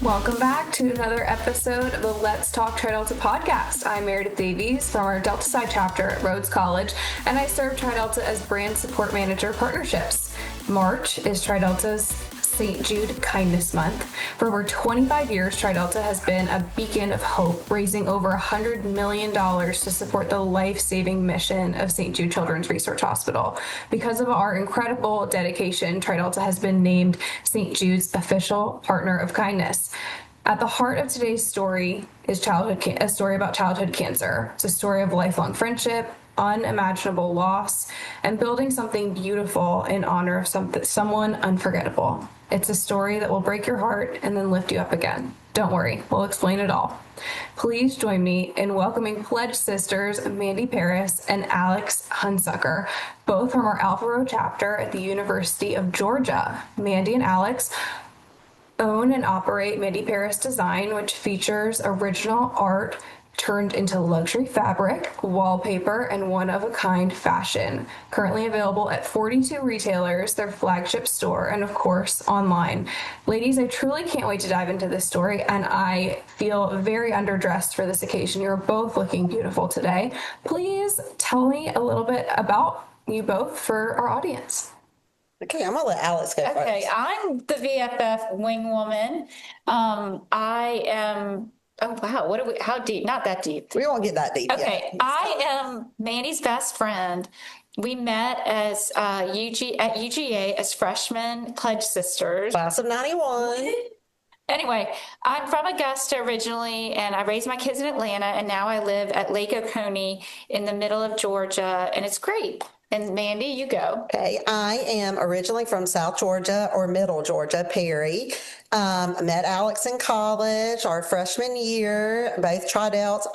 Welcome back to another episode of the Let's Talk Tri Delta podcast. I'm Meredith Davies from our Delta Side chapter at Rhodes College, and I serve Tri Delta as Brand Support Manager Partnerships. March is Tri Delta's St. Jude Kindness Month. For over 25 years, Tri Delta has been a beacon of hope, raising over $100 million to support the life-saving mission of St. Jude Children's Research Hospital. Because of our incredible dedication, Tri Delta has been named St. Jude's official partner of kindness. At the heart of today's story is a story about childhood cancer. It's a story of lifelong friendship, unimaginable loss, and building something beautiful in honor of someone unforgettable. It's a story that will break your heart and then lift you up again. Don't worry, we'll explain it all. Please join me in welcoming pledge sisters Mandi Paris and Alix Hunsucker, both from our Alpha Rho chapter at the University of Georgia. Mandi and Alix own and operate Mandi Paris Design, which features original art turned into luxury fabric, wallpaper, and one-of-a-kind fashion. Currently available at 42 retailers, their flagship store, and of course, online. Ladies, I truly can't wait to dive into this story, and I feel very underdressed for this occasion. You're both looking beautiful today. Please tell me a little bit about you both for our audience. Okay, I'm gonna let Alix go first. Okay, I'm the VFF wing woman. I am. Oh wow, what are we? How deep? Not that deep. We won't get that deep. Okay, yet. I am Mandi's best friend. We met as at UGA as freshmen pledge sisters. Class of 91. Anyway, I'm from Augusta originally, and I raised my kids in Atlanta, and now I live at Lake Oconee in the middle of Georgia, and it's great. And Mandi, you go. Okay, I am originally from South Georgia or Middle Georgia, Perry. I met Alix in college, our freshman year, both Tri-Delts.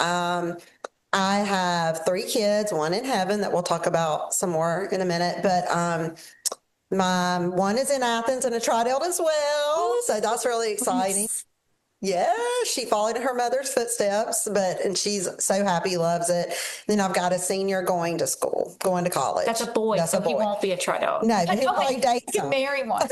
I have 3 kids, one in heaven that we'll talk about some more in a minute, but my one is in Athens and a Tri-Delt as well, so that's really exciting. Yeah, she followed in her mother's footsteps, and she's so happy, loves it. Then I've got a senior going to college. That's a boy, so he won't be a Tri-Delt. No, but he'll probably date You can marry one.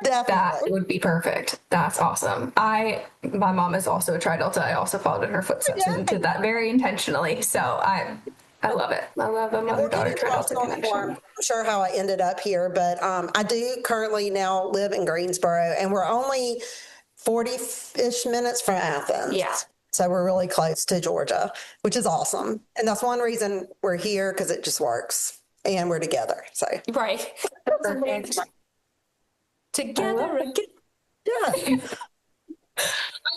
Definitely. That would be perfect. That's awesome. My mom is also a Tri-Delta. I also followed in her footsteps and did that very intentionally. So I love it. I love a mother-daughter Tri-Delta connection. I'm sure how I ended up here, but I do currently now live in Greensboro, and we're only 40-ish minutes from Athens. Yeah. So we're really close to Georgia, which is awesome. And that's one reason we're here, because it just works. And we're together. So Right. Together again. yeah. I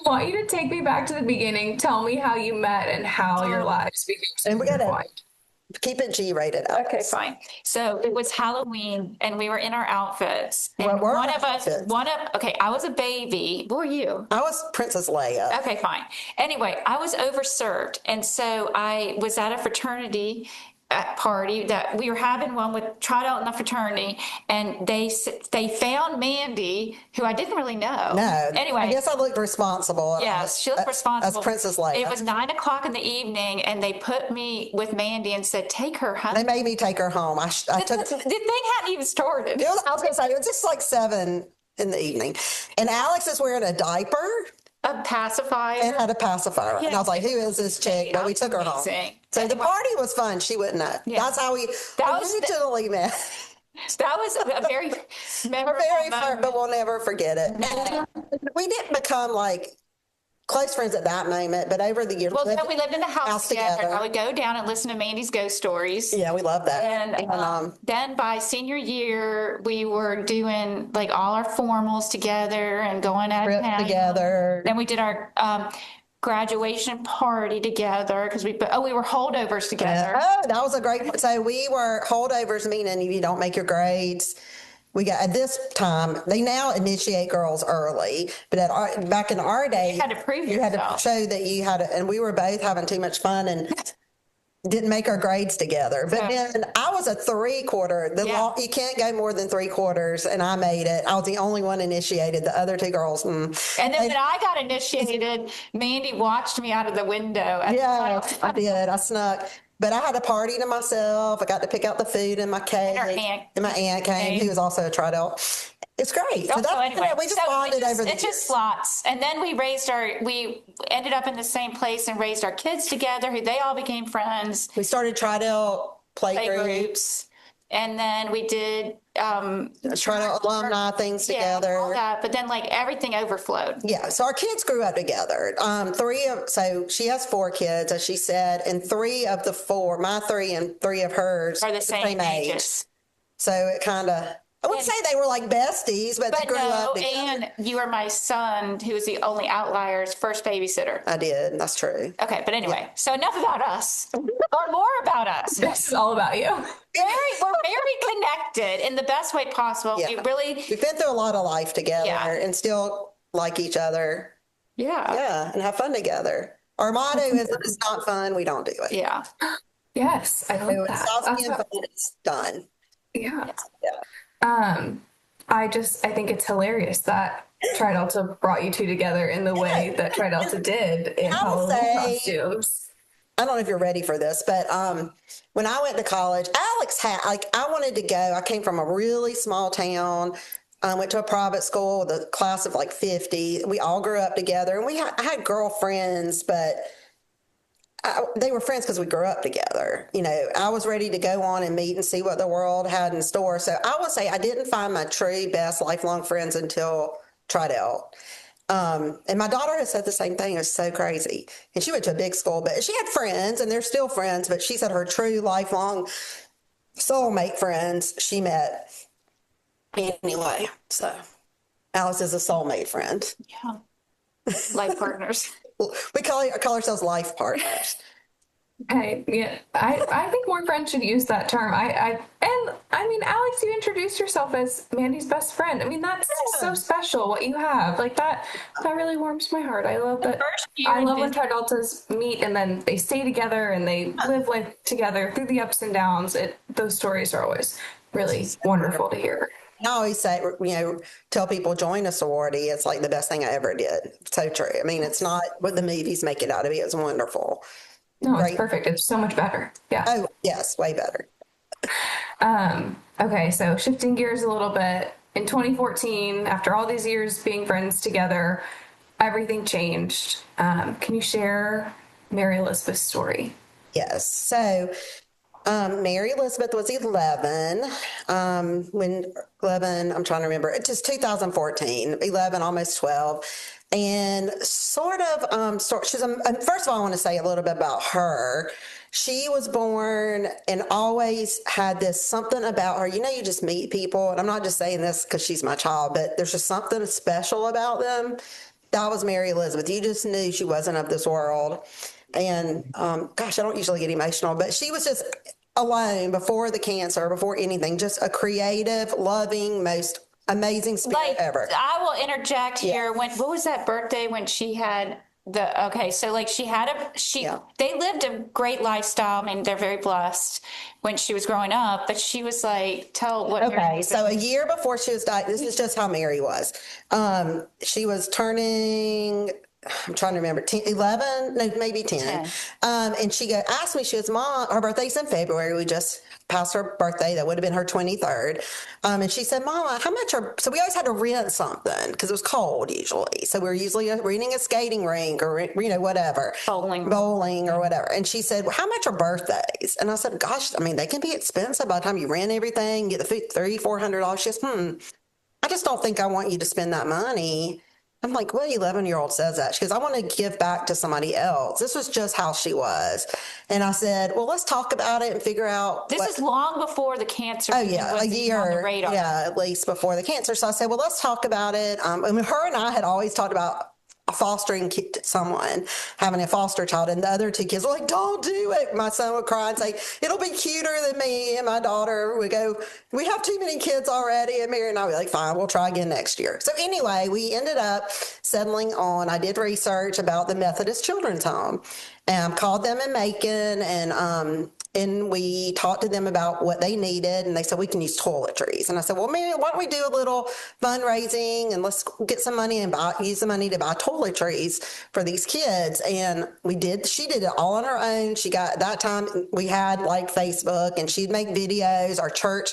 want you to take me back to the beginning. Tell me how you met and how your lives became so And we gotta intertwined. keep it G-rated. Okay, fine. So it was Halloween, and we were in our outfits. And What were one our of us, outfits? okay, I was a baby. What were you? I was Princess Leia. Okay, fine. Anyway, I was overserved, and so I was at a fraternity party that we were having one with Tri-Delt in the fraternity, and they found Mandi, who I didn't really know. No. Anyway. I guess I looked responsible. Yes, she looked responsible. As Princess Leia. It was 9:00 in the evening, and they put me with Mandi and said, "Take her home." They made me take her home. I took. The thing hadn't even started. I was going to say, it was just like 7 in the evening. And Alix is wearing a diaper A pacifier. and had a pacifier. And I Yeah. was like, who is this chick? But we took her home. Amazing. So the Anyway. party was fun. She wouldn't know. Yeah. That's how we originally met. That was a very memorable Very fun, moment. but we'll never forget it. And we didn't become like close friends at that moment, but over the years. Well, no, we lived in the house together. together. I would go down and listen to Mandi's ghost stories. Yeah, we love that. And then by senior year, we were doing like all our formals together and going out of Trip town together. Then we did our graduation party together because we were holdovers together. Oh, that was a great. So we were holdovers, meaning if you don't make your grades. We got at this time. They now initiate girls early, but back in our day, You had to prove you had to yourself. show that you had. And we were both having too much fun and didn't make our grades together. But then I was a 3/4. You can't go more than 3/4, and I made it. I was the only one initiated. The other 2 girls. And then when I got initiated, Mandi watched me out of the window. Yeah, I did. I snuck. But I had a party to myself. I got to pick out the food and my cake. And our aunt And my aunt came, who was also a Tri-Delt. It's great. So So that's, anyway, we just bonded over the it just years. lots. And then we ended up in the same place and raised our kids together, who they all became friends, We started Tridel play play group, groups. And then we did, Tridel alumni things yeah, all together. that, but then like everything overflowed. Yeah, so our kids grew up together. So she has 4 kids, as she said, and 3 of the 4, my 3 and 3 of hers, Are the same ages. So it kind of, I wouldn't say they were like besties, but they But grew no, up together. and you were my son, who was the only outlier's first babysitter. I did. That's true. Okay, but anyway, so enough about us, or more about us. This is all about you. We're very connected in the best way possible. Yeah. We've been through a lot of life together and still like each other. Yeah. Yeah, and have fun together. Our motto is, if it's not fun, we don't do it. Yeah. Yes, I So love it that. stops That's being what- fun, it's done. yeah. Yeah. I think it's hilarious that Tri Delta brought you two together in the way that Tri Delta did in I will Halloween say- costumes. I don't know if you're ready for this, but when I went to college, Alex had, I wanted to go. I came from a really small town. I went to a private school with a class of like 50. We all grew up together, and I had girlfriends, but they were friends because we grew up together. I was ready to go on and meet and see what the world had in store. So I would say I didn't find my true best lifelong friends until Tridel. And my daughter has said the same thing. It's so crazy. And she went to a big school, but she had friends, and they're still friends. But she said her true lifelong soulmate friends she met anyway. So Alice is a soulmate friend. Yeah. Life partners. We call ourselves life partners. Hey, yeah, I think more friends should use that term. I mean, Alex, you introduced yourself as Mandi's best friend. I mean, that's so special what you have. Like that really warms my heart. I love that. I love when Tri Deltas meet and then they stay together and they live life together through the ups and downs. Those stories are always really wonderful to hear. I always say, tell people join a sorority. It's like the best thing I ever did. So true. I mean, it's not what the movies make it out to be. It's wonderful. No, it's perfect. It's so much better. Yeah. Oh, yes, way better. Okay, so shifting gears a little bit. In 2014, after all these years being friends together, everything changed. Can you share Mary Elizabeth's story? Yes. So Mary Elizabeth was 11. I'm trying to remember. It's just 2014, 11, almost 12. And she's first of all, I want to say a little bit about her. She was born and always had this something about her. You just meet people, and I'm not just saying this because she's my child, but there's just something special about them. That was Mary Elizabeth. You just knew she wasn't of this world. And gosh, I don't usually get emotional, but she was just alone before the cancer, before anything, just a creative, loving, most amazing spirit ever. I will interject here. What was that birthday when she had they lived a great lifestyle. I mean, they're very blessed when she was growing up, but she was like, so a year before she was died, this is just how Mary was. She was turning, I'm trying to remember, 11, no, maybe 10. And she asked me, she goes, Mom, her birthday's in February. We just passed her birthday. That would have been her 23rd. And she said, Mama, how much so we always had to rent something because it was cold usually. So we were usually renting a skating rink or, whatever. Bowling or whatever. And she said, well, how much are birthdays? And I said, gosh, I mean, they can be expensive by the time you rent everything, get the food, $300, $400. She says, I just don't think I want you to spend that money. I'm like, what 11-year-old says that? She goes, I want to give back to somebody else. This was just how she was. And I said, well, let's talk about it and figure out. This is long before the cancer. Oh, yeah, a year. On the radar. Yeah, at least before the cancer. So I said, well, let's talk about it. I mean, her and I had always talked about fostering someone, having a foster child, and the other 2 kids were like, don't do it. My son would cry and say, it'll be cuter than me. And my daughter would go, we have too many kids already. And Mary and I would be like, fine, we'll try again next year. So anyway, we ended up settling on, I did research about the Methodist Children's Home. called them in Macon, and we talked to them about what they needed, and they said we can use toiletries. And I said, well, maybe why don't we do a little fundraising and let's get some money and use the money to buy toiletries for these kids. And we did. She did it all on her own. She got, at that time we had like Facebook, and she'd make videos. Our church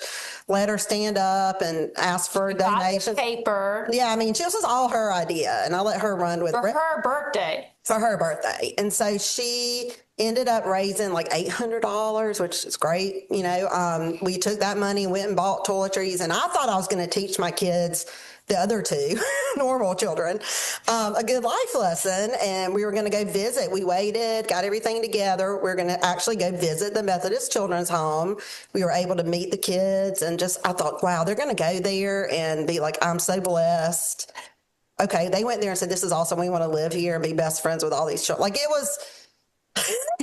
let her stand up and ask for donations. Paper. Yeah, I mean, this was all her idea, and I let her run with it. For her birthday. For her birthday. And so she ended up raising like $800, which is great. You know, we took that money and went and bought toiletries, and I thought I was going to teach my kids, the other two normal children, a good life lesson. And we were going to go visit. We waited, got everything together. We are going to actually go visit the Methodist Children's Home. We were able to meet the kids, and I thought, wow, they're going to go there and be like, I'm so blessed. Okay, they went there and said, this is awesome. We want to live here and be best friends with all these children. Like, it was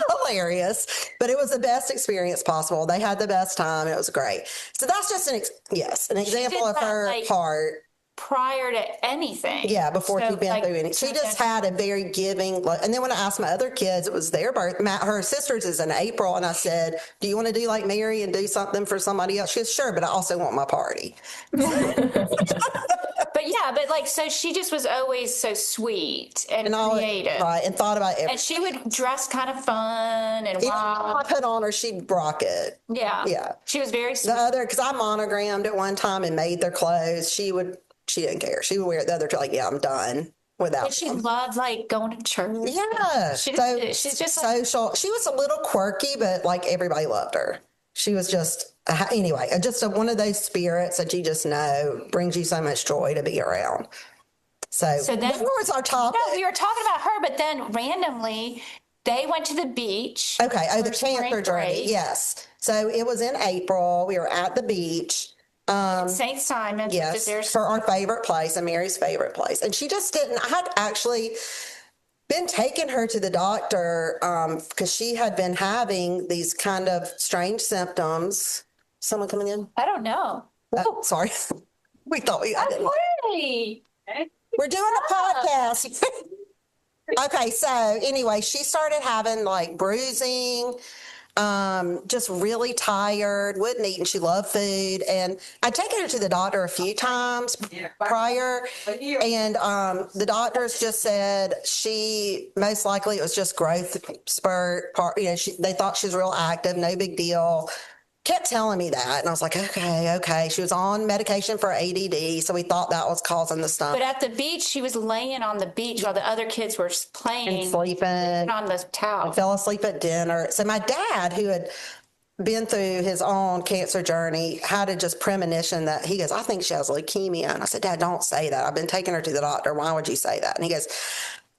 hilarious, but it was the best experience possible. They had the best time. It was great. So that's just an example of her heart. Prior to anything. Yeah, before she'd been through anything. She just had a very giving, and then when I asked my other kids, it was their birth. Her sister's is in April, and I said, do you want to do like Mary and do something for somebody else? She goes, sure, but I also want my party. But yeah, but like, so she just was always so sweet and creative. Right, and thought about everything. And she would dress kind of fun and wild. I put on her, she'd rock it. Yeah. Yeah. She was very sweet. Because I monogrammed at one time and made their clothes. She didn't care. She would wear it. The other two, like, yeah, I'm done without And she them. loved like going to church. Yeah. She's just social. She was a little quirky, but like everybody loved her. She was just, anyway, just one of those spirits that you just know brings you so much joy to be around. So then, what was our topic? No, we were talking about her, but then randomly they went to the beach. Okay. Oh, the cancer journey. Yes. So it was in April. We were at the beach. St. Simon's. Yes, for our favorite place, and Mary's favorite place. And she just didn't, I had actually been taking her to the doctor because she had been having these kind of strange symptoms. Someone coming in? I don't know. Sorry. We thought I didn't. Hey. We're doing a podcast. Okay, so anyway, she started having like bruising, just really tired, wouldn't eat, and she loved food. And I'd taken her to the doctor a few times prior, and the doctors just said she most likely it was just growth spurt. They thought she was real active, no big deal. Kept telling me that, and I was like, okay. She was on medication for ADD, so we thought that was causing the stomach. But at the beach, she was laying on the beach while the other kids were playing and sleeping on the towel. I fell asleep at dinner. So my dad, who had been through his own cancer journey, had a just premonition that he goes, I think she has leukemia. And I said, Dad, don't say that. I've been taking her to the doctor. Why would you say that? And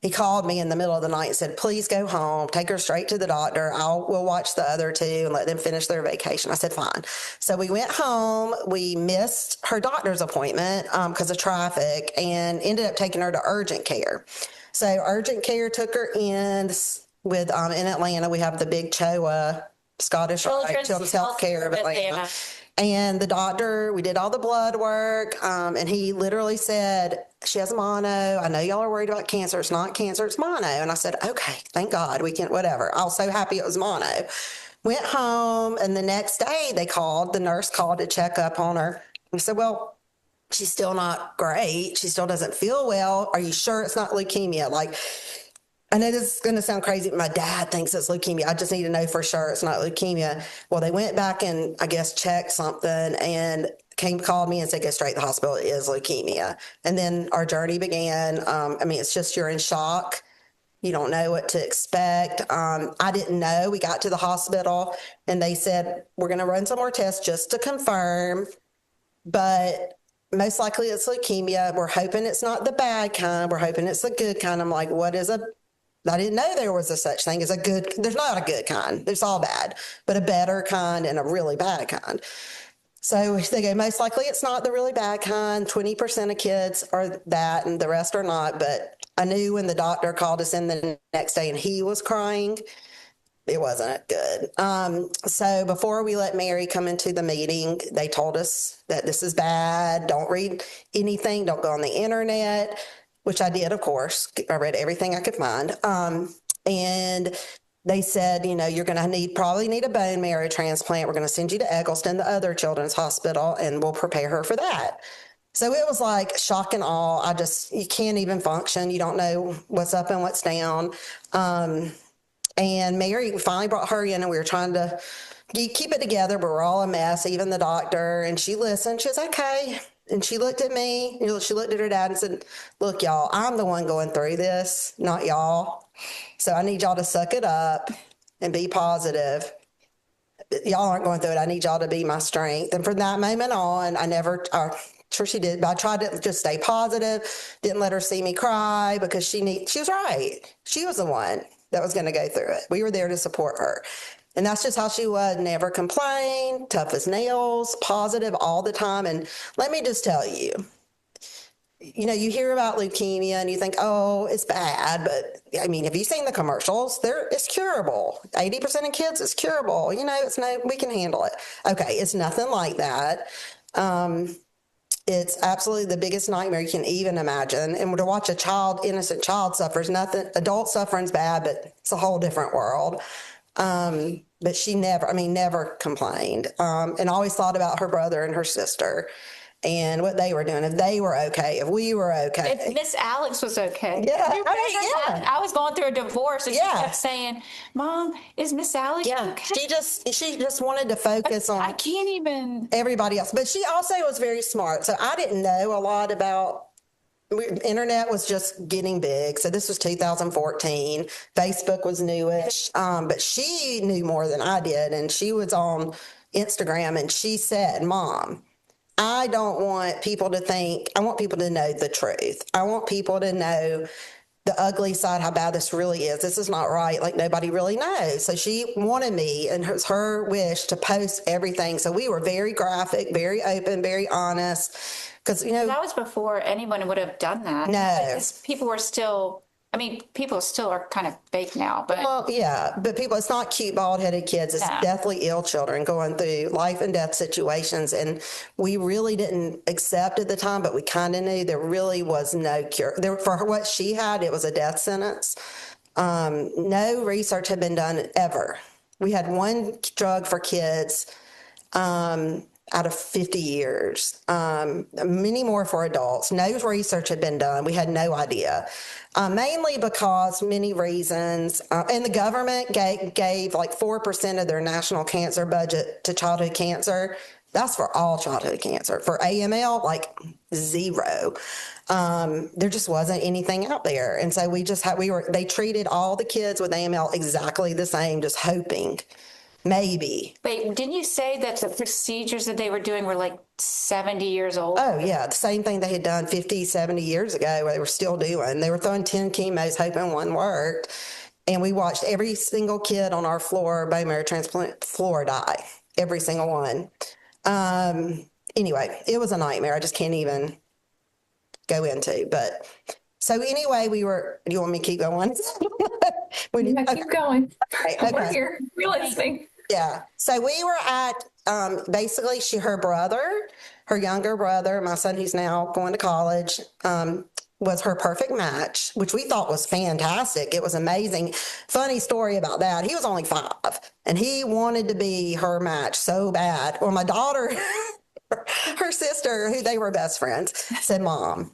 he called me in the middle of the night and said, please go home, take her straight to the doctor. We'll watch the other two and let them finish their vacation. I said, fine. So we went home. We missed her doctor's appointment because of traffic, and ended up taking her to urgent care. So urgent care took her in with, in Atlanta, we have the big CHOA, Scottish Children's Health Care of Atlanta. And the doctor, we did all the blood work, and he literally said, she has mono. I know y'all are worried about cancer. It's not cancer, it's mono. And I said, okay, thank God, we can, whatever. I was so happy it was mono. Went home, and the next day the nurse called to check up on her. I said, well, she's still not great. She still doesn't feel well. Are you sure it's not leukemia? Like, I know this is going to sound crazy, but my dad thinks it's leukemia. I just need to know for sure it's not leukemia. Well, they went back and I guess checked something, and called me and said, go straight to the hospital. It is leukemia. And then our journey began. It's just, you're in shock. You don't know what to expect. I didn't know. We got to the hospital and they said, we're going to run some more tests just to confirm, but most likely it's leukemia. We're hoping it's not the bad kind. We're hoping it's the good kind. I'm like, I didn't know there was a such thing as a good, there's not a good kind. It's all bad, but a better kind and a really bad kind. So they go, most likely it's not the really bad kind. 20% of kids are that and the rest are not. But I knew when the doctor called us in the next day and he was crying, it wasn't good. So before we let Mary come into the meeting, they told us that this is bad. Don't read anything. Don't go on the internet, which I did, of course. I read everything I could find. And they said, you're going to probably need a bone marrow transplant. We're going to send you to Eggleston, the other children's hospital, and we'll prepare her for that. So it was like shock and awe. You can't even function. You don't know what's up and what's down. And Mary finally brought her in, and we were trying to keep it together, but we're all a mess, even the doctor. And she listened. She was okay. And she looked at me, she looked at her dad and said, look, y'all, I'm the one going through this, not y'all. So I need y'all to suck it up and be positive. Y'all aren't going through it. I need y'all to be my strength. And from that moment on, sure she did, but I tried to just stay positive, didn't let her see me cry because she was right. She was the one that was going to go through it. We were there to support her. And that's just how she was. Never complained, tough as nails, positive all the time. And let me just tell you, you hear about leukemia and you think, oh, it's bad. But I mean, have you seen the commercials? It's curable. 80% of kids, it's curable. We can handle it. Okay, it's nothing like that. It's absolutely the biggest nightmare you can even imagine. And to watch innocent child suffers, nothing, adult suffering's bad, but it's a whole different world. But she never complained. And always thought about her brother and her sister and what they were doing, if they were okay, if we were okay. If Miss Alix was okay. Yeah. I was going through a divorce and she kept saying, Mom, is Miss Alix okay? She just wanted to focus on I can't even everybody else. But she also was very smart. So I didn't know a lot about internet was just getting big. So this was 2014. Facebook was newish. But she knew more than I did. And she was on Instagram and she said, Mom, I don't want people to think, I want people to know the truth. I want people to know the ugly side, how bad this really is. This is not right. Like nobody really knows. So she wanted me, and it was her wish to post everything. So we were very graphic, very open, very honest. Because, that was before anyone would have done that. No. Because people still are kind of fake now. But well, yeah, but it's not cute, bald-headed kids. It's deathly ill children going through life and death situations. And we really didn't accept at the time, but we kind of knew there really was no cure. For what she had, it was a death sentence. No research had been done ever. We had one drug for kids out of 50 years, many more for adults. No research had been done. We had no idea, mainly because many reasons. And the government gave like 4% of their national cancer budget to childhood cancer. That's for all childhood cancer. For AML, like zero. There just wasn't anything out there. And so they treated all the kids with AML exactly the same, just hoping. Maybe. Wait, didn't you say that the procedures that they were doing were like 70 years old? Oh, yeah. The same thing they had done 50, 70 years ago, they were still doing. They were throwing 10 chemos, hoping one worked. And we watched every single kid on our bone marrow transplant floor die. Every single one. Anyway, it was a nightmare. I just can't even go into. But so anyway, do you want me to keep going? Keep going. Okay. We're here. We're listening. Yeah. So we were at basically her younger brother, my son who's now going to college, was her perfect match, which we thought was fantastic. It was amazing. Funny story about that. He was only 5 and he wanted to be her match so bad. Well, my daughter, her sister, who they were best friends, said, Mom,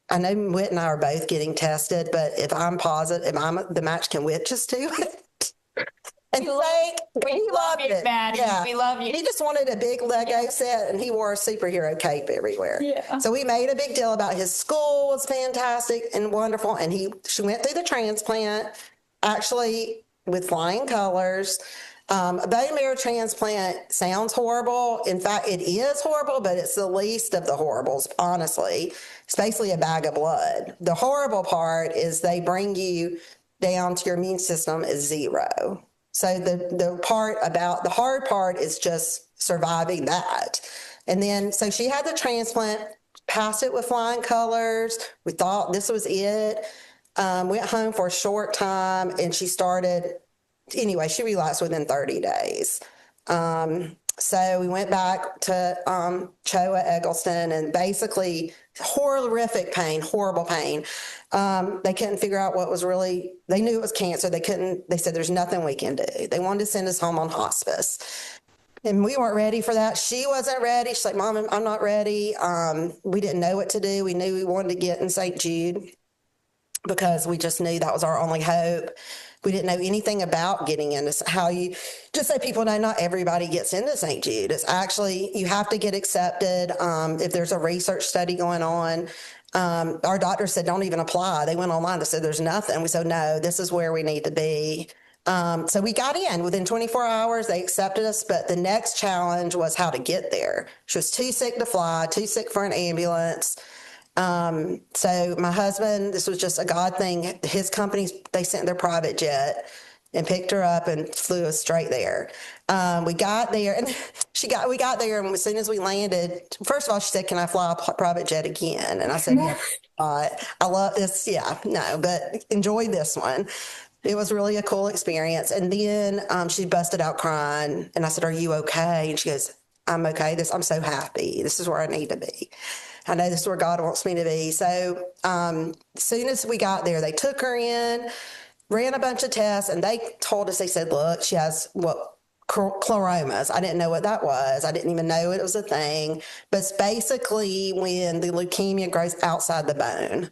I know Whit and I are both getting tested, but if I'm positive, the match, can Whit just do it? And we love you, it. Maddie. Yeah. We love you. He just wanted a big Lego set, and he wore a superhero cape everywhere. Yeah. So we made a big deal about his school was fantastic and wonderful, and she went through the transplant, actually with flying colors. A bone marrow transplant sounds horrible. In fact, it is horrible, but it's the least of the horribles, honestly. It's basically a bag of blood. The horrible part is they bring you down to your immune system is 0. So the hard part is just surviving that. And then, so she had the transplant, passed it with flying colors. We thought this was it. Went home for a short time, and she relapsed within 30 days. So we went back to CHOA Eggleston and basically horrific pain, horrible pain. They couldn't figure out what was really, they knew it was cancer. They said, there's nothing we can do. They wanted to send us home on hospice. And we weren't ready for that. She wasn't ready. She's like, Mom, I'm not ready. We didn't know what to do. We knew we wanted to get in St. Jude because we just knew that was our only hope. We didn't know anything about getting into how you, just so people know, not everybody gets into St. Jude. It's actually, you have to get accepted. If there's a research study going on, our doctor said, don't even apply. They went online. They said, there's nothing. We said, no, this is where we need to be. So we got in within 24 hours. They accepted us. But the next challenge was how to get there. She was too sick to fly, too sick for an ambulance. So my husband, this was just a God thing. His company, they sent their private jet and picked her up and flew us straight there. We got there and we got there. And as soon as we landed, first of all, she said, can I fly a private jet again? And I said, yeah, I love this. Yeah, no, but enjoy this one. It was really a cool experience. And then she busted out crying. And I said, are you okay? And she goes, I'm okay. I'm so happy. This is where I need to be. I know this is where God wants me to be. So as soon as we got there, they took her in, ran a bunch of tests, and they told us, they said, look, she has chloromas. I didn't know what that was. I didn't even know it was a thing. But it's basically when the leukemia grows outside the bone.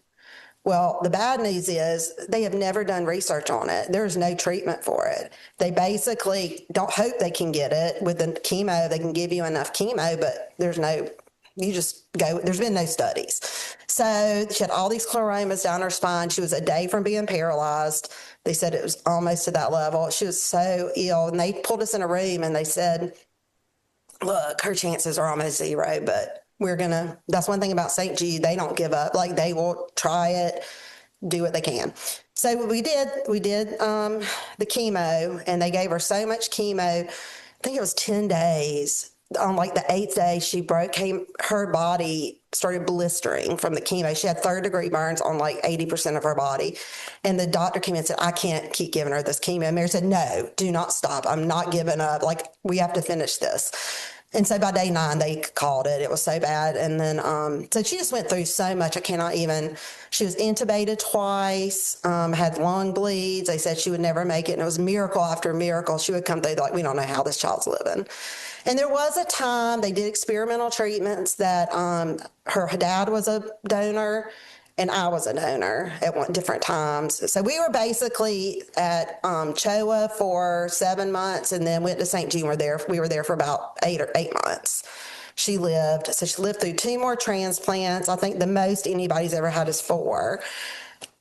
Well, the bad news is they have never done research on it. There's no treatment for it. They basically don't hope they can get it with the chemo. They can give you enough chemo, but you just go, there's been no studies. So she had all these chloromas down her spine. She was a day from being paralyzed. They said it was almost to that level. She was so ill. And they pulled us in a room and they said, look, her chances are almost zero, but that's one thing about St. Jude. They don't give up. Like, they will try it, do what they can. So we did the chemo, and they gave her so much chemo. I think it was 10 days. On like the 8th day, her body started blistering from the chemo. She had 3rd-degree burns on like 80% of her body. And the doctor came in and said, I can't keep giving her this chemo. And Mary said, no, do not stop. I'm not giving up. Like, we have to finish this. And so by day 9, they called it. It was so bad. And then, so she just went through so much. She was intubated twice, had lung bleeds. They said she would never make it. And it was miracle after miracle. She would come through like, we don't know how this child's living. And there was a time they did experimental treatments that her dad was a donor and I was a donor at different times. So we were basically at CHOA for 7 months and then went to St. Jude. We were there for about 8 months. She lived through 2 more transplants. I think the most anybody's ever had is 4.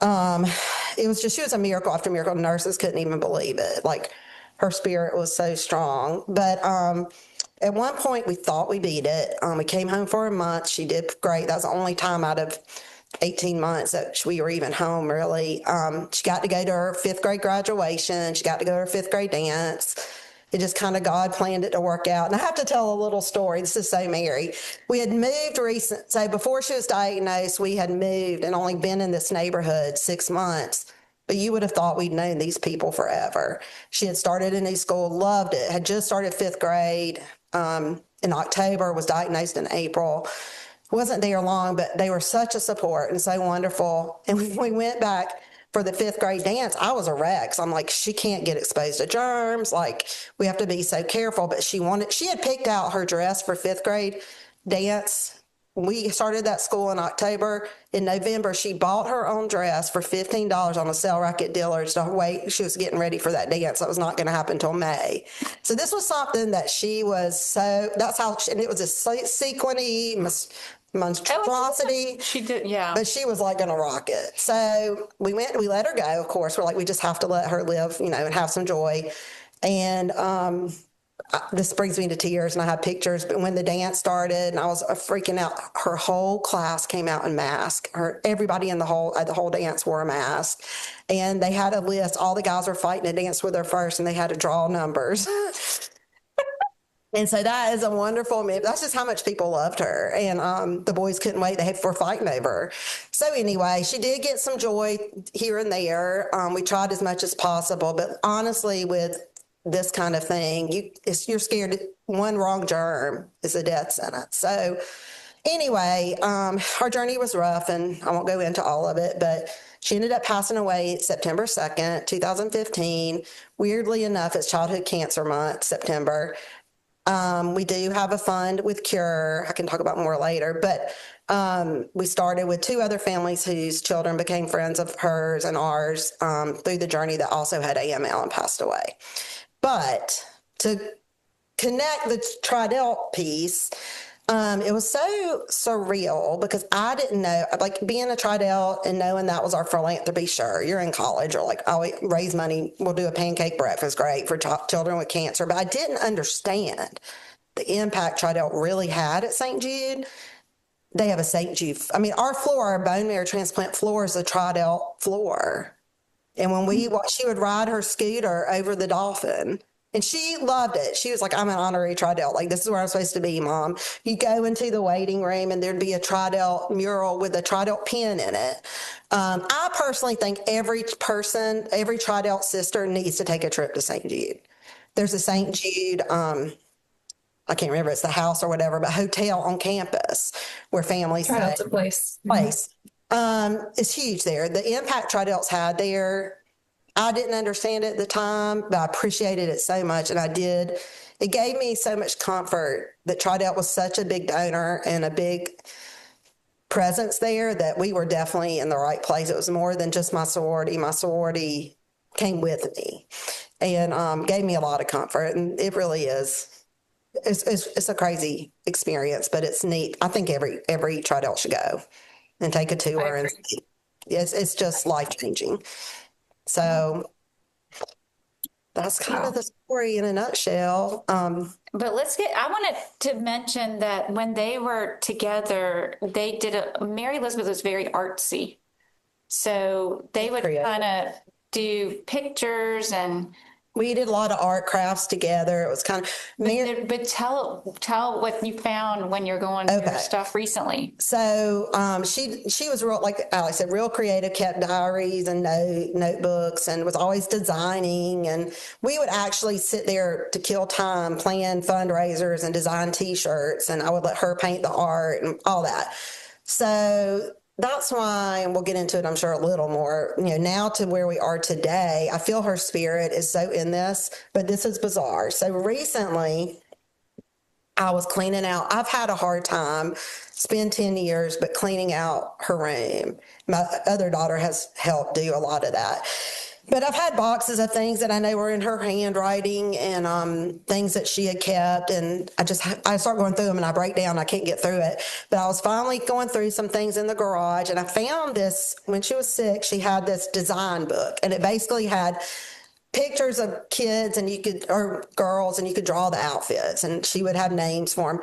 She was a miracle after miracle. Nurses couldn't even believe it. Like, her spirit was so strong. But at one point, we thought we beat it. We came home for a month. She did great. That was the only time out of 18 months that we were even home, really. She got to go to her 5th grade graduation. She got to go to her 5th grade dance. It just kind of, God planned it to work out. And I have to tell a little story. This is so Mary. We had moved so before she was diagnosed, we had moved and only been in this neighborhood 6 months. But you would have thought we'd known these people forever. She had started a new school, loved it, had just started 5th grade in October, was diagnosed in April. Wasn't there long, but they were such a support and so wonderful. And when we went back for the 5th grade dance, I was a wreck. So I'm like, she can't get exposed to germs. Like, we have to be so careful. But she had picked out her dress for 5th grade dance. We started that school in October. In November, she bought her own dress for $15 on a sale rack at Dillard's to wait. She was getting ready for that dance. That was not going to happen until May. So this was something that she was and it was a sequiny monstrosity. She did, yeah. But she was like going to rock it. So we let her go, of course. We're like, we just have to let her live, and have some joy. And this brings me to tears, and I have pictures. But when the dance started, and I was freaking out, her whole class came out in mask. Everybody in the whole dance wore a mask, and they had a list. All the guys were fighting to dance with her first, and they had to draw numbers. And so that is a wonderful myth. That's just how much people loved her. And the boys couldn't wait. They were fighting over her. So anyway, she did get some joy here and there. We tried as much as possible. But honestly, with this kind of thing, you're scared one wrong germ is a death sentence. So Anyway, our journey was rough, and I won't go into all of it, but she ended up passing away September 2nd, 2015. Weirdly enough, it's Childhood Cancer Month, September. We do have a fund with Cure. I can talk about more later, but we started with 2 other families whose children became friends of hers and ours through the journey that also had AML and passed away. But to connect the Tridel piece, it was so surreal because I didn't know, like being a Tridel and knowing that was our philanthropy. Sure, you're in college, or like, oh, we raise money, we'll do a pancake breakfast, great for children with cancer. But I didn't understand the impact Tridel really had at St. Jude. They have a St. Jude. I mean, our floor, our bone marrow transplant floor, is a Tridel floor. And when she would ride her scooter over the Dolphin, and she loved it. She was like, I'm an honorary Tridel. Like, this is where I'm supposed to be, Mom. You go into the waiting room, and there'd be a Tridel mural with a Tridel pin in it. I personally think every Tridel sister needs to take a trip to St. Jude. There's a St. Jude, I can't remember, it's the house or whatever, but hotel on campus where families stay. Tridel's a place. It's huge there. The impact Tridel's had there, I didn't understand it at the time, but I appreciated it so much, and I did. It gave me so much comfort that Tridel was such a big donor and a big presence there that we were definitely in the right place. It was more than just my sorority. My sorority came with me and gave me a lot of comfort, and it really is. It's a crazy experience, but it's neat. I think every Tridel should go and take a tour and see. It's just life-changing. So that's kind of the story in a nutshell. But I wanted to mention that when they were together, they did Mary Elizabeth was very artsy. So they would kind of do pictures, and we did a lot of art crafts together. It was kind of. But tell what you found when you're going through stuff recently. So she was real, like Alex said, real creative, kept diaries and notebooks, and was always designing. And we would actually sit there to kill time, plan fundraisers and design T-shirts, and I would let her paint the art and all that. So that's why, and we'll get into it, I'm sure, a little more, now to where we are today. I feel her spirit is so in this, but this is bizarre. So recently, I was cleaning out. I've had a hard time. It's been 10 years, but cleaning out her room. My other daughter has helped do a lot of that. But I've had boxes of things that I know were in her handwriting and things that she had kept. And I start going through them and I break down. I can't get through it. But I was finally going through some things in the garage. And I found this, when she was sick, she had this design book. And it basically had pictures of kids or girls, and you could draw the outfits. And she would have names for them.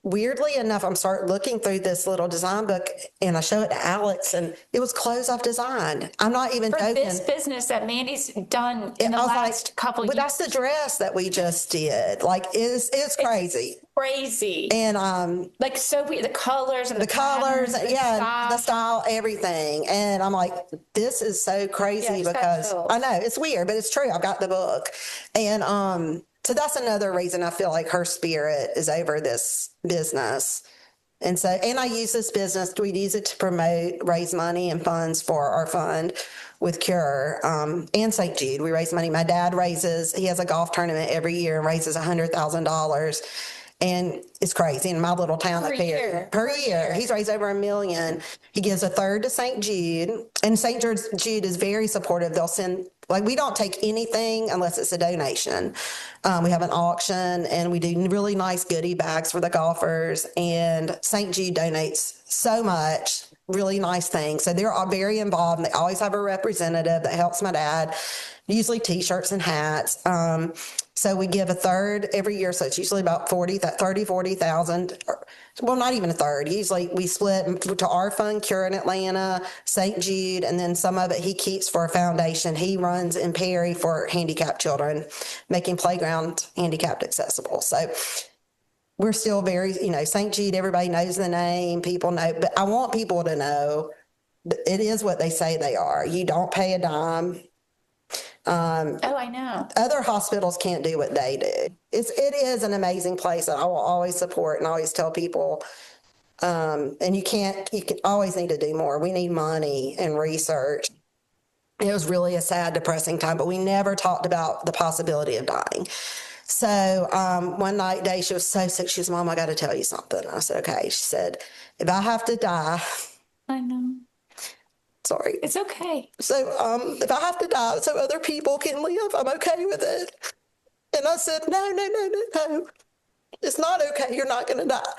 Weirdly enough, I'm start looking through this little design book, and I show it to Alex, and it was clothes I've designed. I'm not even joking. For this business that Mandy's done in the last couple years. But that's the dress that we just did. Like, it's crazy. Crazy. And like, so weird. The colors and the colors, style. the style, everything. And I'm like, this is so crazy because I know it's weird, but it's true. I've got the book, and so that's another reason I feel like her spirit is over this business. And I use this business, we use it to raise money and funds for our fund with Cure and St. Jude. We raise money. My dad he has a golf tournament every year and raises $100,000. And it's crazy in my little town up here. Per year. He's raised over $1 million. He gives a third to St. Jude. And St. Jude is very supportive. They'll send, we don't take anything unless it's a donation. We have an auction, and we do really nice goodie bags for the golfers. And St. Jude donates so much, really nice things. So they're all very involved, and they always have a representative that helps my dad, usually T-shirts and hats. So we give a third every year. So it's usually about 40,000. Well, not even a third. Usually we split to our fund, Cure in Atlanta, St. Jude, and then some of it he keeps for a foundation he runs in Perry for handicapped children, making playground handicapped accessible. So we're still very, St. Jude, everybody knows the name, people know, but I want people to know it is what they say they are. You don't pay a dime. I know. Other hospitals can't do what they do. It is an amazing place that I will always support and always tell people. And you can always need to do more. We need money and research. It was really a sad, depressing time, but we never talked about the possibility of dying. So one night, day, she was so sick. She was, Mom, I got to tell you something. I said, okay. She said, if I have to die, I know. sorry. It's okay. So if I have to die so other people can live, I'm okay with it. And I said, no. It's not okay. You're not going to die.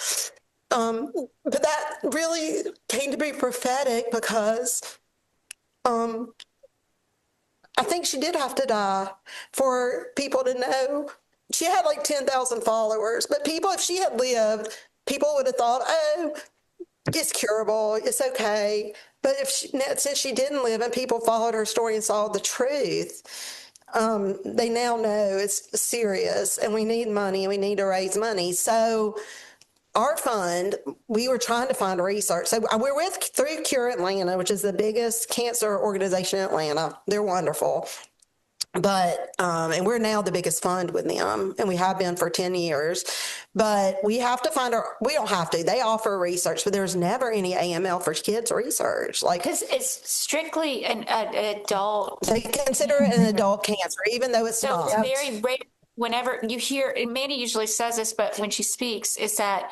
But that really came to be prophetic because I think she did have to die for people to know. She had like 10,000 followers, but people, if she had lived, people would have thought, oh, it's curable, it's okay. But since she didn't live and people followed her story and saw the truth, they now know it's serious and we need money and we need to raise money. So our fund, we were trying to find research. So we're through Cure Atlanta, which is the biggest cancer organization in Atlanta. They're wonderful. But, and we're now the biggest fund with them, and we have been for 10 years. But we have to we don't have to. They offer research, but there's never any AML for kids research. Like, because it's strictly an adult. they consider it an adult cancer, even though it's not. It's very rare. Whenever you hear, and Mandy usually says this, but when she speaks, is that,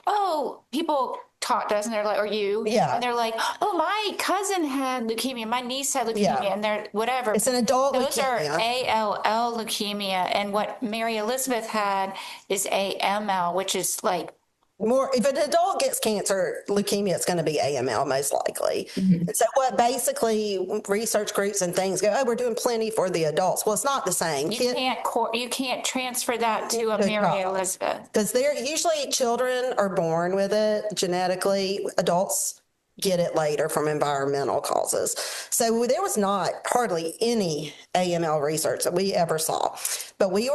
oh, people talk to us and they're like, or you, and they're like, oh, my cousin had leukemia, my niece had leukemia, and they're whatever. It's an adult Those leukemia. are ALL leukemia, and what Mary Elizabeth had is AML, which is like more. If an adult gets cancer, leukemia, it's going to be AML most likely. And so what basically research groups and things go, oh, we're doing plenty for the adults. Well, it's not the same. you can't transfer that to a Mary Elizabeth. Because they're usually children are born with it genetically. Adults get it later from environmental causes. So there was not hardly any AML research that we ever saw. But we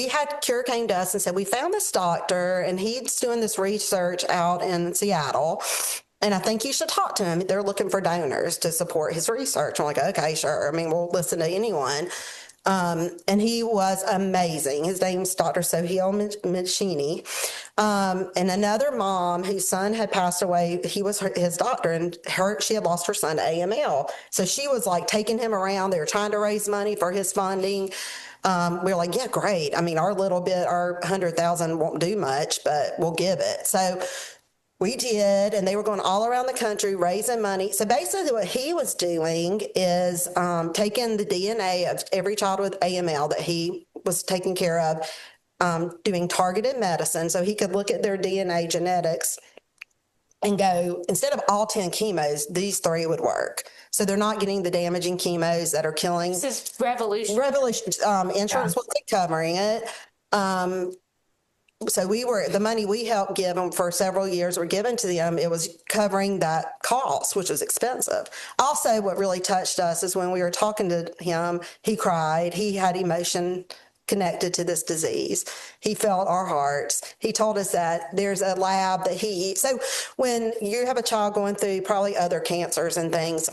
had Cure came to us and said, we found this doctor and he's doing this research out in Seattle. And I think you should talk to him. They're looking for donors to support his research. I'm like, okay, sure. I mean, we'll listen to anyone. And he was amazing. His name's Dr. Sohail Machini. And another mom whose son had passed away, he was his doctor, and she had lost her son to AML. So she was like taking him around. They were trying to raise money for his funding. We were like, yeah, great. I mean, our little bit, our 100,000 won't do much, but we'll give it. So we did, and they were going all around the country raising money. So basically what he was doing is taking the DNA of every child with AML that he was taking care of, doing targeted medicine so he could look at their DNA genetics and go, instead of all 10 chemos, these 3 would work. So they're not getting the damaging chemos that are killing. This is revolution. Insurance wasn't covering it. So the money we helped give them for several years were given to them. It was covering that cost, which was expensive. Also, what really touched us is when we were talking to him, he cried. He had emotion connected to this disease. He felt our hearts. He told us that there's a lab that so when you have a child going through probably other cancers and things,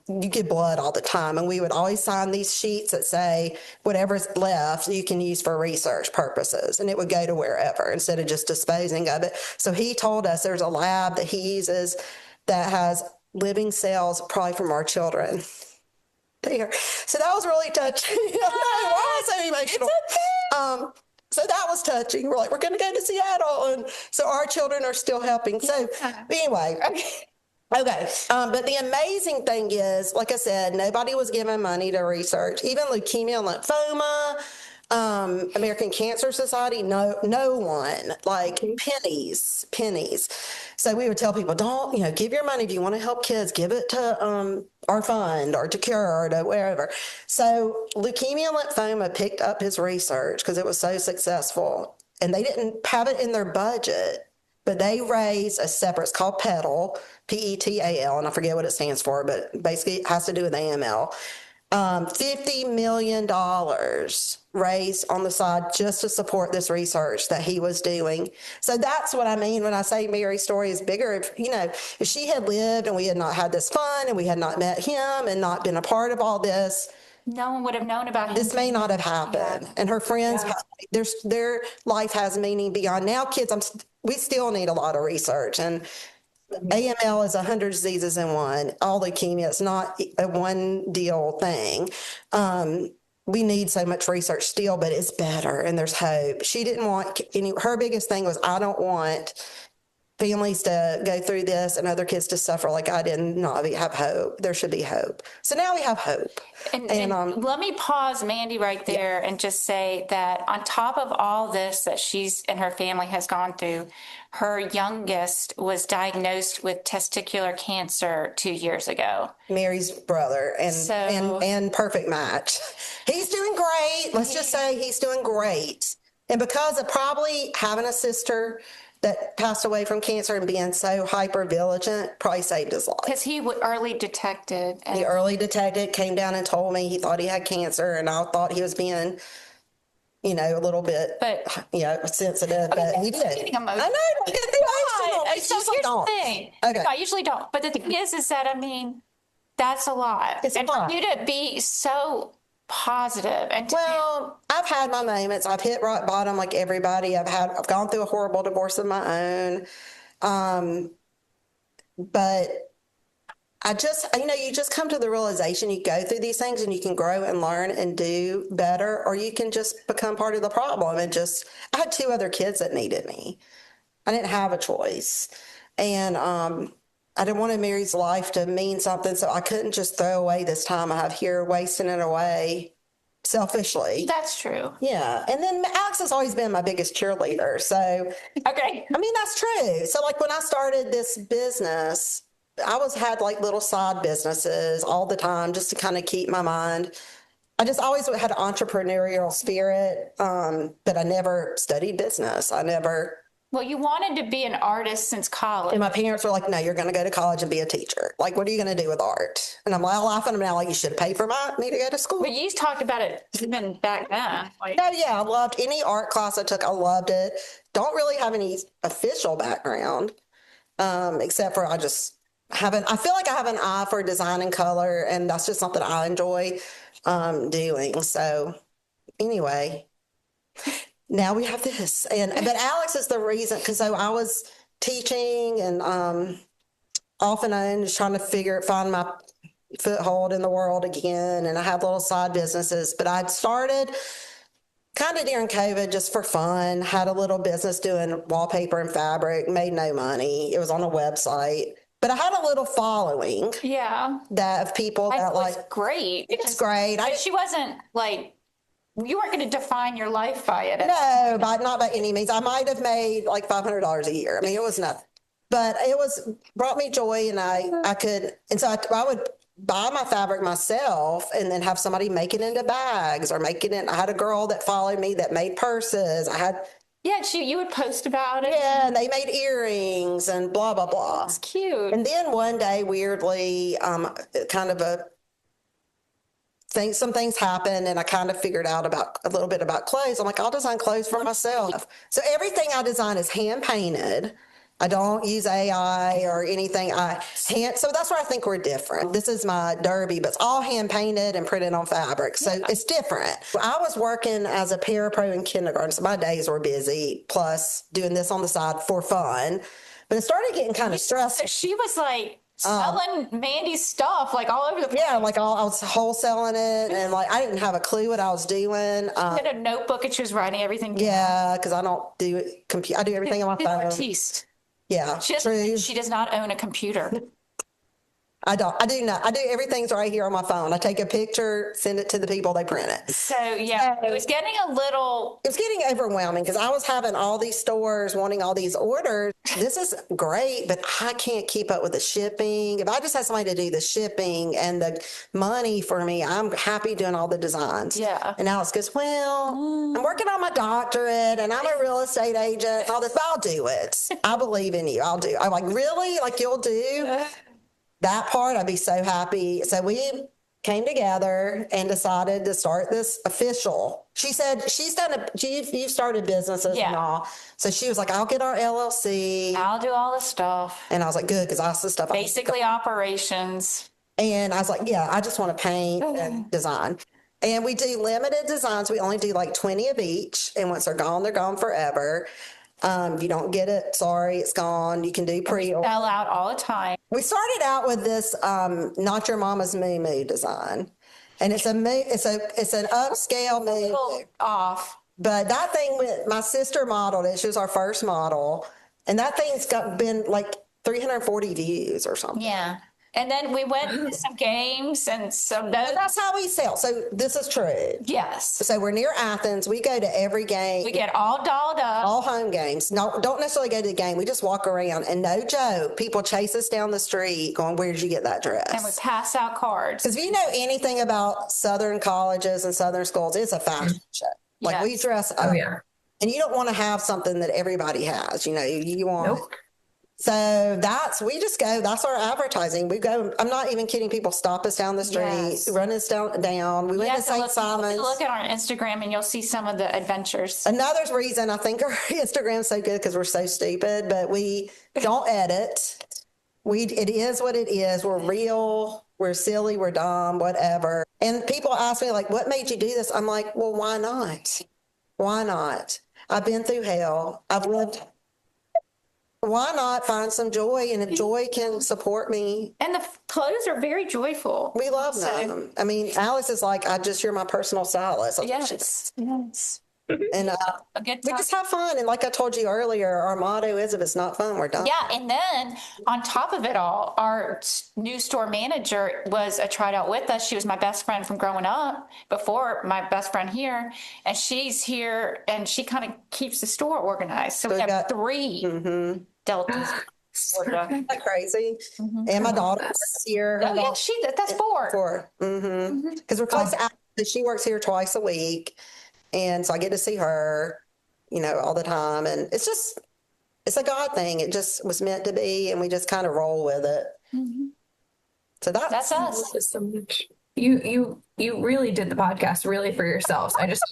you get blood all the time. And we would always sign these sheets that say whatever's left you can use for research purposes. And it would go to wherever instead of just disposing of it. So he told us there's a lab that he uses that has living cells probably from our children. There. So that was really touching. Why am I so emotional? So that was touching. We're like, we're going to go to Seattle. And so our children are still helping. So anyway, okay. But the amazing thing is, like I said, nobody was given money to research. Even leukemia and lymphoma, American Cancer Society, no one, like pennies. So we would tell people, don't, give your money if you want to help kids, give it to our fund or to Cure or to wherever. So leukemia and lymphoma picked up his research because it was so successful, and they didn't have it in their budget, but they raised a separate, it's called PETAL, PETAL, and I forget what it stands for, but basically it has to do with AML. $50 million raised on the side just to support this research that he was doing. So that's what I mean when I say Mary's story is bigger. If she had lived and we had not had this fun and we had not met him and not been a part of all this, no one would have known about him. This may not have happened. And her friends, their life has meaning beyond. Now kids, we still need a lot of research. And AML is 100 diseases in one. All leukemia, it's not a one deal thing. We need so much research still, but it's better and there's hope. She didn't want her biggest thing was, I don't want families to go through this and other kids to suffer like I did not have hope. There should be hope. So now we have hope. And let me pause, Mandi, right there and just say that on top of all this that she's and her family has gone through, her youngest was diagnosed with testicular cancer 2 years ago. Mary's brother and perfect match. He's doing great. Let's just say he's doing great. And because of probably having a sister that passed away from cancer and being so hyper vigilant, probably saved his life. Because he early detected. He early detected, came down and told me he thought he had cancer, and I thought he was being, a little bit, sensitive, but he did. I know. Here's the thing. Okay. I usually don't. But the thing is that, that's a lot. It's a lot. For you to be so positive and I've had my moments. I've hit rock bottom like everybody. I've gone through a horrible divorce of my own. But I just, you just come to the realization you go through these things and you can grow and learn and do better, or you can just become part of the problem. And I had 2 other kids that needed me. I didn't have a choice. And, I didn't want Mary's life to mean something, so I couldn't just throw away this time I have here, wasting it away selfishly. That's true. Yeah. And then Alix has always been my biggest cheerleader. So, okay. That's true. So, like, when I started this business, I had like little side businesses all the time just to kind of keep my mind. I just always had an entrepreneurial spirit, but I never studied business. Well, you wanted to be an artist since college. And my parents were like, no, you're going to go to college and be a teacher. Like, what are you going to do with art? And I'm laughing at them now, like, you should pay for me to go to school. But you talked about it even back then. I loved any art class I took. I loved it. Don't really have any official background, except for I feel like I have an eye for design and color, and that's just something I enjoy doing. So anyway, now we have this, but Alix is the reason, because I was teaching and off and on, just trying to find my foothold in the world again, and I had little side businesses, but I'd started kind of during COVID just for fun, had a little business doing wallpaper and fabric, made no money. It was on a website, but I had a little following. Yeah. Of people that like. Great. It's great. She wasn't like, you weren't going to define your life by it. No, not by any means. I might have made like $500 a year. It was nothing, but it brought me joy, and I could, and so I would buy my fabric myself and then have somebody make it into bags or I had a girl that followed me that made purses. You would post about it. Yeah, and they made earrings and blah, blah, blah. That's cute. And then one day, weirdly, some things happened, and I kind of figured out a little bit about clothes. I'm like, I'll design clothes for myself. So everything I design is hand painted. I don't use AI or anything. So that's where I think we're different. This is my derby, but it's all hand painted and printed on fabric. So it's different. I was working as a parapro in kindergarten, so my days were busy, plus doing this on the side for fun. But it started getting kind of stressful. She was like selling Mandi's stuff like all over the place. Yeah, like I was wholesaling it, and like I didn't have a clue what I was doing. She had a notebook and she was writing everything down. Yeah, because I don't do it. I do everything on my phone. Artiste. Yeah, she does not own a computer. I don't. I do not. I do everything's right here on my phone. I take a picture, send it to the people, they print it. So it was getting It was getting overwhelming because I was having all these stores wanting all these orders. This is great, but I can't keep up with the shipping. If I just had somebody to do the shipping and the money for me, I'm happy doing all the designs. Yeah. And Alix goes, well, I'm working on my doctorate and I'm a real estate agent and all this, but I'll do it. I believe in you. I'll do. I'm like, really? Like you'll do? That part, I'd be so happy. So we came together and decided to start this official. She said you've started businesses and all. So she was like, I'll get our LLC. I'll do all the stuff. And I was like, good, because that's the stuff. Basically operations. And I was like, yeah, I just want to paint and design. And we do limited designs. We only do like 20 of each. And once they're gone forever. If you don't get it, sorry, it's gone. You can do pre-order. Sell out all the time. We started out with this Not Your Mama's Moo Moo design. And it's an upscale moo moo. Off. But that thing my sister modeled it. She was our first model. And that thing's been like 340 views or something. Yeah. And then we went to some games and some. That's how we sell. So this is true. Yes. So we're near Athens. We go to every game. We get all dolled up. All home games. No, don't necessarily go to the game. We just walk around. And no joke, people chase us down the street going, where did you get that dress? And we pass out cards. Because if you know anything about Southern colleges and Southern schools, it's a fashion show. Like we dress up. Oh, yeah. And you don't want to have something that everybody has. You know, you want. Nope. So we just go, that's our advertising. We go, I'm not even kidding. People stop us down the street, run us down. We went to St. Simon's. Look at our Instagram and you'll see some of the adventures. Another reason I think our Instagram's so good because we're so stupid, but we don't edit. It is what it is. We're real. We're silly. We're dumb, whatever. And people ask me like, what made you do this? I'm like, well, why not? Why not? I've been through hell. I've lived. Why not find some joy? And if joy can support me. And the clothes are very joyful. We love them. I mean, Alice is like, you're my personal stylist. Yes. Yes. And A good we time. just have fun. And like I told you earlier, our motto is if it's not fun, we're done. Yeah, and then on top of it all, our new store manager was a tried out with us. She was my best friend from growing up before my best friend here. And she's here and she kind of keeps the store organized. So we have three Deltas. Isn't that crazy? And my daughter works here. Oh, yeah, that's four. Four. Because we're close to Alice. She works here twice a week. And so I get to see her, all the time. And it's a God thing. It just was meant to be. And we just kind of roll with it. So that's us. So much. You really did the podcast really for yourselves. You didn't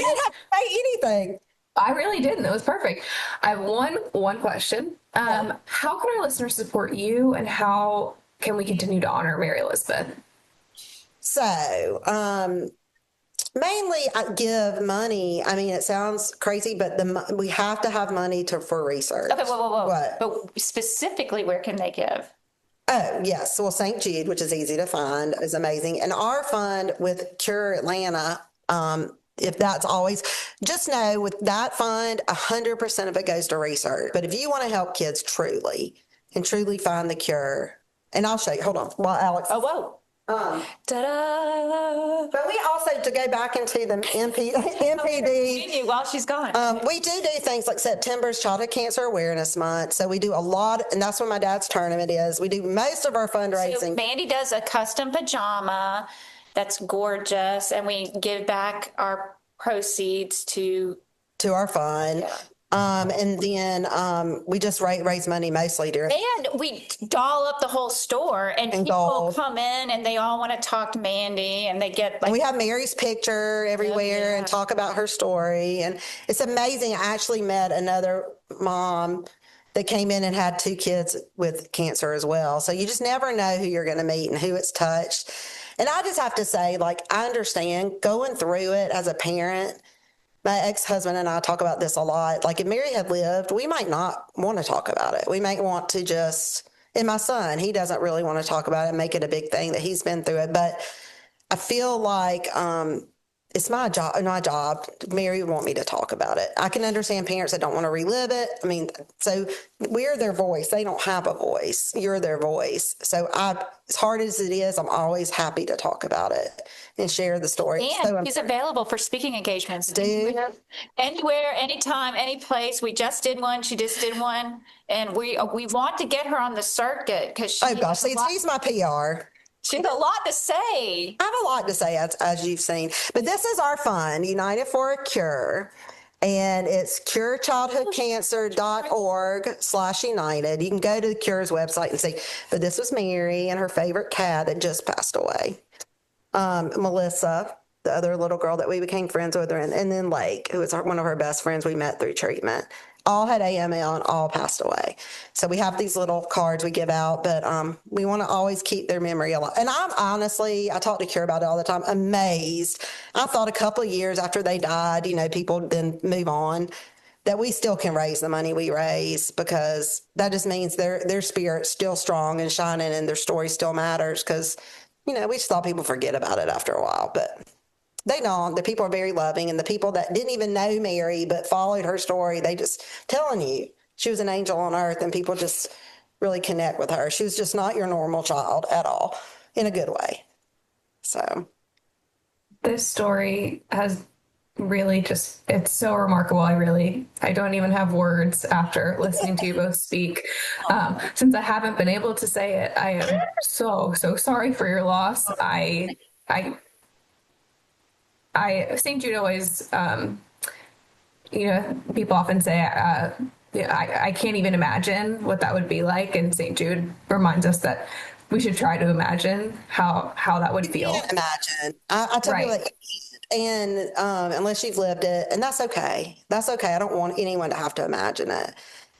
have to say anything. I really didn't. It was perfect. I have one question. How can our listeners support you and how can we continue to honor Mary Elizabeth? So, mainly I give money. I mean, it sounds crazy, but we have to have money for research. Okay, whoa. What? But specifically, where can they give? Oh, yes. Well, St. Jude, which is easy to find, is amazing. And our fund with Cure Atlanta, if that's always, just know with that fund, 100% of it goes to research. But if you want to help kids truly find the cure, and I'll show you, hold on, while Alex. Oh, whoa. Ta-da. But we also, to go back into the MPD. While she's gone. We do things like September's Childhood Cancer Awareness Month. So we do a lot, and that's when my dad's tournament is. We do most of our fundraising. So Mandi does a custom pajama that's gorgeous, and we give back our proceeds to our fund. Yeah. And then we just raise money mostly during. And we doll up the whole store, and people gold. come in and they all want to talk to Mandi, and they get And we have Mary's picture everywhere and talk about her story. And it's amazing. I actually met another mom that came in and had 2 kids with cancer as well. So you just never know who you're going to meet and who it's touched. And I just have to say, I understand going through it as a parent. My ex-husband and I talk about this a lot. If Mary had lived, we might not want to talk about it. We might want to and my son, he doesn't really want to talk about it and make it a big thing that he's been through it. But I feel like it's my job. Mary would want me to talk about it. I can understand parents that don't want to relive it. I mean, so we're their voice. They don't have a voice. You're their voice. So as hard as it is, I'm always happy to talk about it and share the story. And he's available for speaking engagements. Anywhere, anytime, any place. We just did one. She just did one. And we want to get her on the circuit because she's my PR. She has a lot to say. I have a lot to say, as you've seen. But this is our fund, United for a Cure. And it's curechildhoodcancer.org/united. You can go to the Cure's website and see. But this was Mary and her favorite cat that just passed away. Melissa, the other little girl that we became friends with, and then Lake, who was one of her best friends we met through treatment. all had AML and all passed away. So we have these little cards we give out, but we want to always keep their memory alive. And I'm honestly, I talk to Kira about it all the time, amazed. I thought a couple of years after they died, people then move on, that we still can raise the money we raise, because that just means their spirit's still strong and shining and their story still matters, because, we just thought people forget about it after a while, but they don't. The people are very loving, and the people that didn't even know Mary but followed her story, they just telling you she was an angel on earth, and people just really connect with her. She was just not your normal child at all, in a good way. So this story has really it's so remarkable. I don't even have words after listening to you both speak. Since I haven't been able to say it, I am so sorry for your loss. St. Jude always, people often say, I can't even imagine what that would be like. And St. Jude reminds us that we should try to imagine how that would feel. Can't imagine. I tell you, and unless you've lived it, and that's okay. That's okay. I don't want anyone to have to imagine it.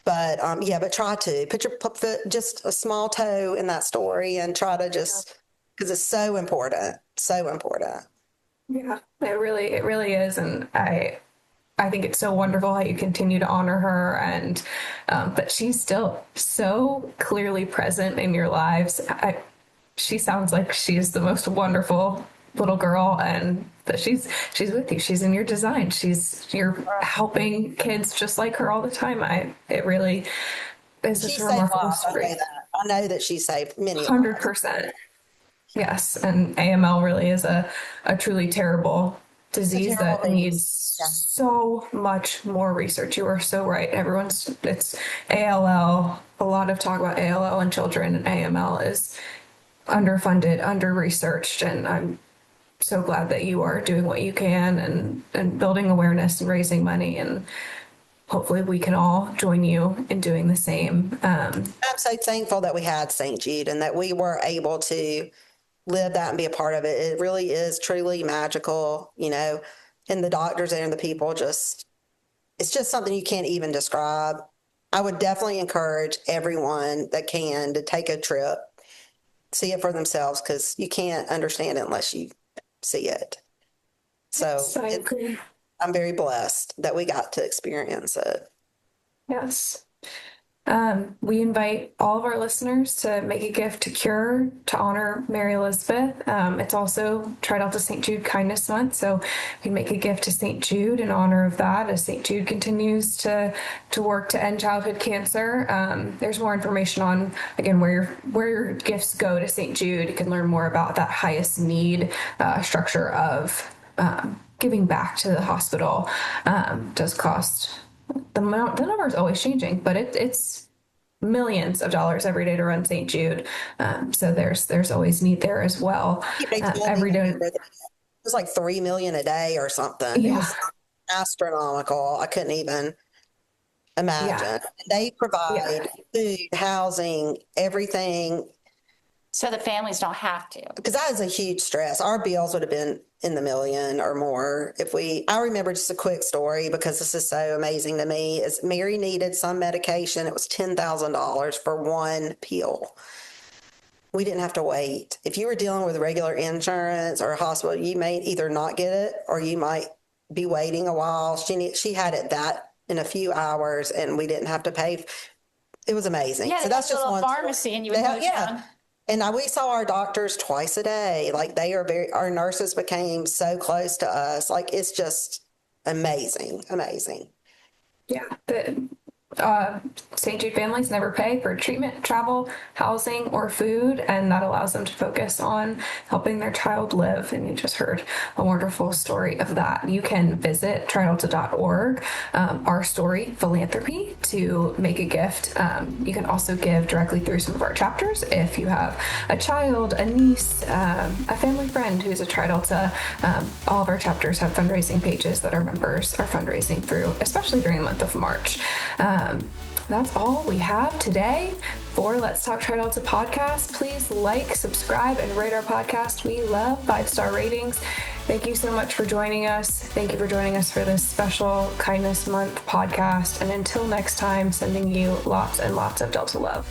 But but try to put just a small toe in that story, and try to because it's so important. So important. Yeah, it really is. And I think it's so wonderful how you continue to honor her, and that she's still so clearly present in your lives. She sounds like she's the most wonderful little girl, and that she's with you. She's in your design. You're helping kids just like her all the time. It really is such a remarkable story. I know that she saved many. 100%. Yes, and AML really is a truly terrible disease that needs so much more research. You are so right. It's ALL. A lot of talk about ALL in children, and AML is underfunded, under-researched, and I'm so glad that you are doing what you can and building awareness and raising money, and hopefully we can all join you in doing the same. I'm so thankful that we had St. Jude and that we were able to live that and be a part of it. It really is truly magical, and the doctors and the people it's just something you can't even describe. I would definitely encourage everyone that can to take a trip, see it for themselves, because you can't understand it unless you see it. So I'm very blessed that we got to experience it. Yes. We invite all of our listeners to make a gift to Cure to honor Mary Elizabeth. It's also Tri Delta St. Jude Kindness Month, so we can make a gift to St. Jude in honor of that as St. Jude continues to work to end childhood cancer. There's more information on, again, where your gifts go to St. Jude. You can learn more about that highest need structure of giving back to the hospital. Does cost. The number is always changing, but it's millions of dollars every day to run St. Jude. So there's always need there as well. Every day. It was like $3 million a day or something. Yeah. It was astronomical. I couldn't even imagine. Yeah. They provide food, housing, everything. So the families don't have to. Because that is a huge stress. Our bills would have been in the million or more I remember just a quick story, because this is so amazing to me, is Mary needed some medication. It was $10,000 for one pill. We didn't have to wait. If you were dealing with regular insurance or a hospital, you may either not get it or you might be waiting a while. She had it that in a few hours, and we didn't have to pay. It was amazing. Yeah, so that's just one pharmacy, and you would go down. And we saw our doctors twice a day. Like, our nurses became so close to us. Like, it's just amazing. Yeah. St. Jude families never pay for treatment, travel, housing, or food, and that allows them to focus on helping their child live. And you just heard a wonderful story of that. You can visit tridelta.org, our story, philanthropy, to make a gift. You can also give directly through some of our chapters if you have a child, a niece, a family friend who's a Tri Delta. All of our chapters have fundraising pages that our members are fundraising through, especially during the month of March. That's all we have today for Let's Talk Tri Delta podcast. Please like, subscribe, and rate our podcast. We love 5-star ratings. Thank you so much for joining us. Thank you for joining us for this special Kindness Month podcast. And until next time, sending you lots and lots of Delta love.